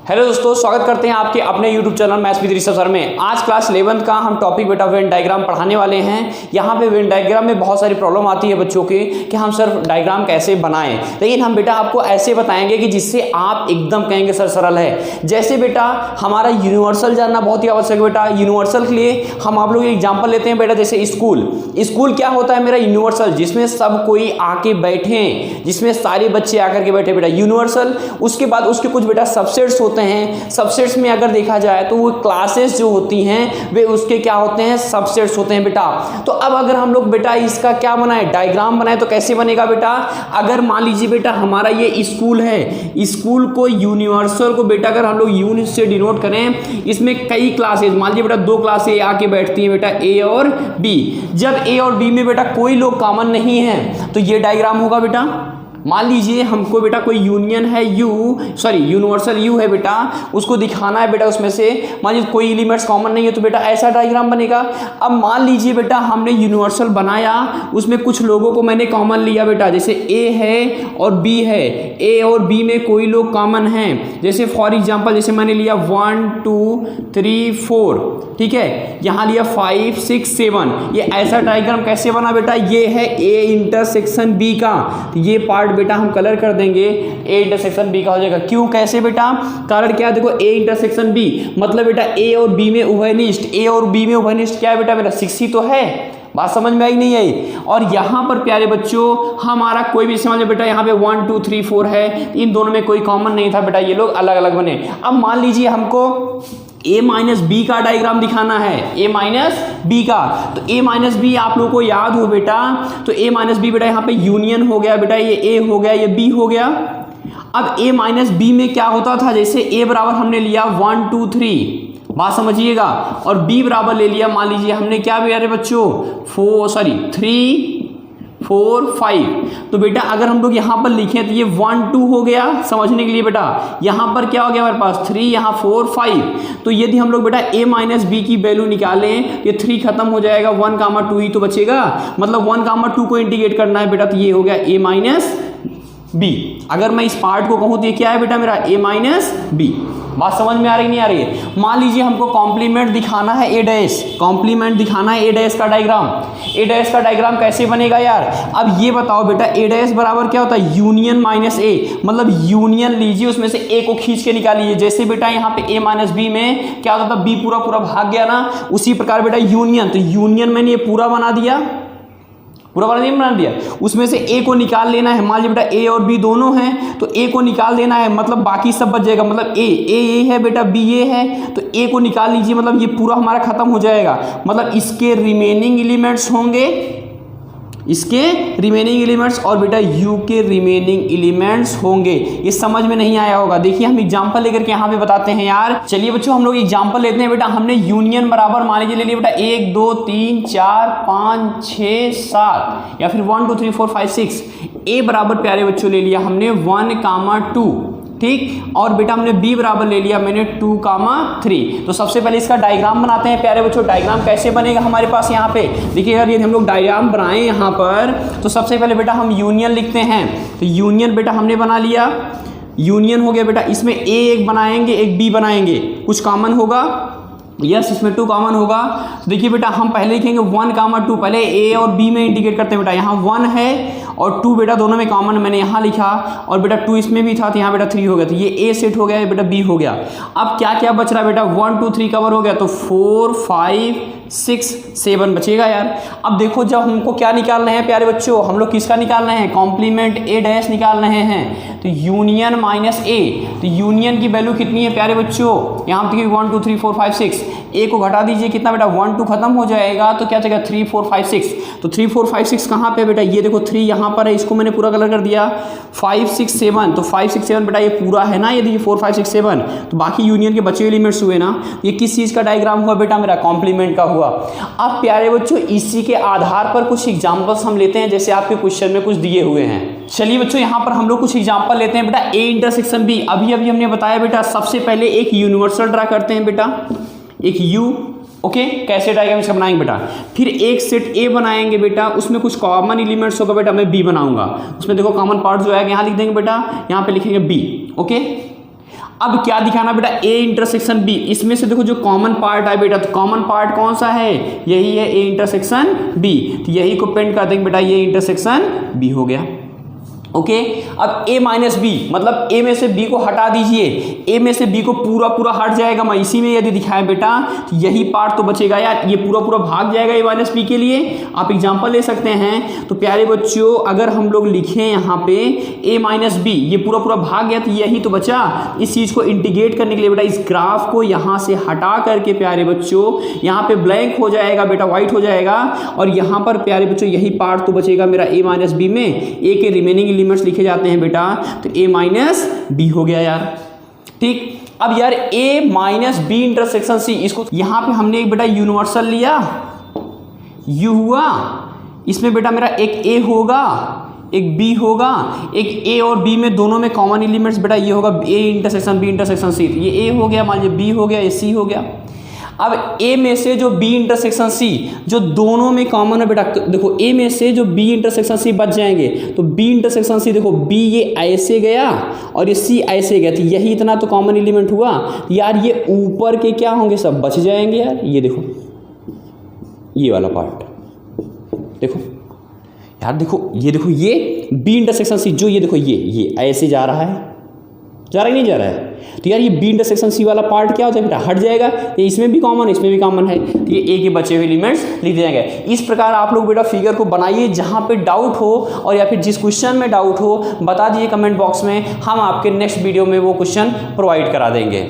Hello दोस्तों, स्वागत करते हैं आपके अपने YouTube channel maths with Rishabh sir में। आज क्लास 11th का हम टॉपिक बेटा वेन डायग्राम पढ़ाने वाले हैं। यहाँ पे वेन डायग्राम में बहुत सारी प्रॉब्लम आती है बच्चों के कि हम सर डायग्राम कैसे बनाएं, लेकिन हम बेटा आपको ऐसे बताएंगे कि जिससे आप एकदम कहेंगे सर सरल है। जैसे बेटा हमारा यूनिवर्सल जानना बहुत ही आवश्यक है बेटा। यूनिवर्सल के लिए हम आप लोग एग्जाम्पल लेते हैं बेटा, जैसे स्कूल क्या होता है मेरा यूनिवर्सल, जिसमें सब कोई आके बैठे, जिसमें सारे बच्चे आकर के बैठे बेटा यूनिवर्सल। उसके बाद उसके कुछ बेटा सबसेट्स होते हैं। सबसेट्स में अगर देखा जाए तो वो क्लासेस जो होती हैं वे उसके क्या होते हैं, सबसेट्स होते हैं बेटा। तो अब अगर हम लोग बेटा इसका क्या बनाए, डायग्राम बनाए, तो कैसे बनेगा बेटा। अगर मान लीजिए बेटा हमारा ये स्कूल है, स्कूल को यूनिवर्सल को बेटा अगर हम लोग यूनिट से डिनोट करें, इसमें कई क्लासेस, मान लीजिए बेटा दो क्लासेस आके बैठती हैं बेटा, ए और बी। जब ए और बी में बेटा कोई लोग कॉमन नहीं है तो ये डायग्राम होगा बेटा। मान लीजिए हमको बेटा कोई यूनियन है यूनिवर्सल यू है बेटा, उसको दिखाना है बेटा, उसमें से मान लीजिए कोई एलिमेंट्स कॉमन नहीं है तो बेटा ऐसा डायग्राम बनेगा। अब मान लीजिए बेटा हमने यूनिवर्सल बनाया, उसमें कुछ लोगों को मैंने कॉमन लिया बेटा, जैसे ए है और बी है, ए और बी में कोई लोग कॉमन हैं, जैसे फॉर एग्जाम्पल जैसे मैंने लिया 1 2 3 4, ठीक है, यहाँ लिया 5 6 7। ये ऐसा डायग्राम कैसे बना बेटा, ये है ए इंटरसेक्शन बी का, ये पार्ट बेटा हम कलर कर देंगे, ए इंटरसेक्शन बी का हो जाएगा। क्यों कैसे बेटा, कारण क्या देखो, ए इंटरसेक्शन बी मतलब बेटा ए और बी में उभयनिष्ठ, ए और बी में उभयनिष्ठ क्या है बेटा मेरा 6 ही तो है। बात समझ में आई नहीं आई। और यहाँ पर प्यारे बच्चों हमारा कोई भी समझ बेटा, यहाँ पे 1 2 3 4 है, इन दोनों में कोई कॉमन नहीं था बेटा, ये लोग अलग अलग बने। अब मान लीजिए हमको a माइनस बी का डायग्राम दिखाना है, a माइनस बी का, तो a माइनस बी आप लोगों को याद हो बेटा, तो a माइनस बी बेटा यहाँ पे यूनियन हो गया बेटा, ये a हो गया, ये b हो गया। अब a माइनस बी में क्या होता था, जैसे a बराबर हमने लिया 1 2 3, बात समझिएगा, और b बराबर ले लिया, मान लीजिए हमने क्या लिया रे बच्चों 3 4 5। तो बेटा अगर हम लोग यहाँ पर लिखें तो ये 1 2 हो गया समझने के लिए बेटा, यहाँ पर क्या हो गया हमारे पास 3, यहाँ 4 5। तो यदि हम लोग बेटा a माइनस बी की वैल्यू निकालें, ये 3 खत्म हो जाएगा, 1 2 ही तो बचेगा, मतलब 1 2 को इंटीग्रेट करना है बेटा, तो ये हो गया a माइनस बी। अगर मैं इस पार्ट को कहूँ तो ये क्या है बेटा मेरा a माइनस बी। बात समझ में आ रही नहीं आ रही है। मान लीजिए हमको कॉम्प्लीमेंट दिखाना है ए डैश, कॉम्प्लीमेंट दिखाना है ए डैश का डायग्राम। ए डैश का डायग्राम कैसे बनेगा यार, अब ये बताओ बेटा, ए डैश बराबर क्या होता है, यूनियन माइनस ए, मतलब यूनियन लीजिए, उसमें से ए को खींच के निकालिए। जैसे बेटा यहाँ पे ए माइनस बी में क्या होता था, बी पूरा पूरा भाग गया ना, उसी प्रकार बेटा यूनियन, तो यूनियन मैंने ये पूरा बना दिया, पूरा वाला नहीं बना दिया, उसमें से ए को निकाल लेना है। मान लीजिए बेटा ए और बी दोनों हैं तो ए को निकाल देना है, मतलब बाकी सब बच जाएगा, मतलब ए है बेटा, बी ए है, तो ए को निकाल लीजिए, मतलब ये पूरा हमारा खत्म हो जाएगा, मतलब इसके रिमेनिंग एलिमेंट्स होंगे, इसके रिमेनिंग एलिमेंट्स और बेटा यू के रिमेनिंग एलिमेंट्स होंगे। ये समझ में नहीं आया होगा, देखिए हम एग्जांपल लेकर के यहाँ पे बताते हैं यार। चलिए बच्चों हम लोग एग्जांपल लेते हैं बेटा। हमने यूनियन बराबर मान लीजिए ले लिया बेटा 1 2 3 4 5 6 7, या फिर 1 2 3 4 5 6। ए बराबर प्यारे बच्चों ले लिया हमने 1 2, ठीक, और बेटा हमने b बराबर ले लिया मैंने 2 3। तो सबसे पहले इसका डायग्राम बनाते हैं प्यारे बच्चों। डायग्राम कैसे बनेगा हमारे पास, यहाँ पे देखिए यार, यदि हम लोग डायग्राम बनाएं यहाँ पर, तो सबसे पहले बेटा हम यूनियन लिखते हैं। तो यूनियन बेटा हमने बना लिया, यूनियन हो गया बेटा, इसमें a एक बनाएंगे, एक b बनाएंगे, कुछ कॉमन होगा, यस इसमें 2 कॉमन होगा। तो देखिए बेटा हम पहले लिखेंगे 1 2, पहले a और b में इंटीग्रेट करते हैं बेटा, यहाँ 1 है और 2 बेटा दोनों में कॉमन मैंने यहाँ लिखा, और बेटा 2 इसमें भी था तो यहाँ बेटा 3 हो गया, तो ये a सेट हो गया, बेटा b हो गया। अब क्या क्या बच रहा है बेटा, 1 2 3 कवर हो गया, तो 4 5 6 7 बचेगा यार। अब देखो जब हमको क्या निकालना है प्यारे बच्चों, हम लोग किसका निकालना है, कॉम्प्लीमेंट ए डैश निकाल रहे हैं, तो यूनियन माइनस ए। तो यूनियन की वैल्यू कितनी है प्यारे बच्चों, यहाँ देखिए 1 2 3 4 5 6, ए को घटा दीजिए कितना बेटा, 1 2 खत्म हो जाएगा, तो क्या चाहिए 3 4 5 6। तो 3 4 5 6 कहाँ पे बेटा, ये देखो 3 यहाँ पर है, इसको मैंने पूरा कलर कर दिया, 5 6 7, तो 5 6 7 बेटा ये पूरा है ना, ये देखिए 4 5 6 7, तो बाकी यूनियन के बचे एलिमेंट्स हुए ना। ये किस चीज़ का डायग्राम हुआ बेटा मेरा, कॉम्प्लीमेंट का हुआ। अब प्यारे बच्चों इसी के आधार पर कुछ एग्जाम्पल्स हम लेते हैं, जैसे आपके क्वेश्चन में कुछ दिए हुए हैं। चलिए बच्चों यहाँ पर हम लोग कुछ एग्जाम्पल लेते हैं बेटा। ए इंटरसेक्शन बी, अभी हमने बताया बेटा, सबसे पहले एक यूनिवर्सल ड्रा करते हैं बेटा, एक यू, ओके, कैसे डायग्राम इसका बनाएंगे बेटा। फिर एक सेट ए बनाएंगे बेटा, उसमें कुछ कॉमन एलिमेंट्स होगा बेटा, मैं बी बनाऊंगा, उसमें देखो कॉमन पार्ट जो है यहाँ लिख देंगे बेटा, यहाँ पे लिखेंगे बी, ओके। अब क्या दिखाना बेटा, ए इंटरसेक्शन बी, इसमें से देखो जो कॉमन पार्ट है बेटा, तो कॉमन पार्ट कौन सा है, यही है ए इंटरसेक्शन बी, तो यही को पेंट कर देंगे बेटा, ये इंटरसेक्शन बी हो गया। ओके अब a माइनस बी, मतलब a में से b को हटा दीजिए, a में से b को पूरा पूरा हट जाएगा, मैं इसी में यदि दिखाएं बेटा तो यही पार्ट तो बचेगा यार, ये पूरा पूरा भाग जाएगा a माइनस बी के लिए। आप एग्जांपल ले सकते हैं, तो प्यारे बच्चों अगर हम लोग लिखें यहाँ पे a माइनस बी, ये पूरा पूरा भाग गया, तो यही तो बचा। इस चीज़ को इंटीग्रेट करने के लिए बेटा इस ग्राफ को यहाँ से हटा करके प्यारे बच्चों यहाँ पे ब्लैंक हो जाएगा बेटा, व्हाइट हो जाएगा, और यहाँ पर प्यारे बच्चों यही पार्ट तो बचेगा मेरा a माइनस बी में, a के रिमेनिंग लिमिट्स लिखे जाते हैं बेटा, तो a माइनस बी हो गया यार। ठीक, अब यार a minus B intersection C, इसको यहां पे हमने एक बेटा यूनिवर्सल लिया, u हुआ, इसमें बेटा मेरा एक a होगा, एक b होगा, एक a और b में दोनों में कॉमन एलिमेंट्स बेटा ये होगा a intersection b intersection c, ये a हो गया, मान लीजिए b हो गया, ये c हो गया। अब a में से जो b इंटरसेक्शन c जो दोनों में कॉमन है बेटा, देखो a में से जो b इंटरसेक्शन c बच जाएंगे, तो b इंटरसेक्शन c देखो b ये ऐसे गया और ये c ऐसे गया, तो यही इतना तो कॉमन एलिमेंट हुआ यार, ये ऊपर के क्या होंगे, सब बच जाएंगे यार। ये देखो ये वाला पार्ट देखो यार, देखो ये b इंटरसेक्शन c जो ये देखो ये ऐसे जा रहा है, जा रहा है नहीं जा रहा है, तो यार ये बी इंटरसेक्शन सी वाला पार्ट क्या हो जाएगा बेटा, हट जाएगा, ये इसमें भी कॉमन इसमें भी कॉमन है, तो ये ए के बचे हुए एलिमेंट्स लिख दिया गया। इस प्रकार आप लोग बेटा फिगर को बनाइए, जहां पे डाउट हो और या फिर जिस क्वेश्चन में डाउट हो बता दीजिए कमेंट बॉक्स में, हम आपके नेक्स्ट वीडियो में वो क्वेश्चन प्रोवाइड करा देंगे।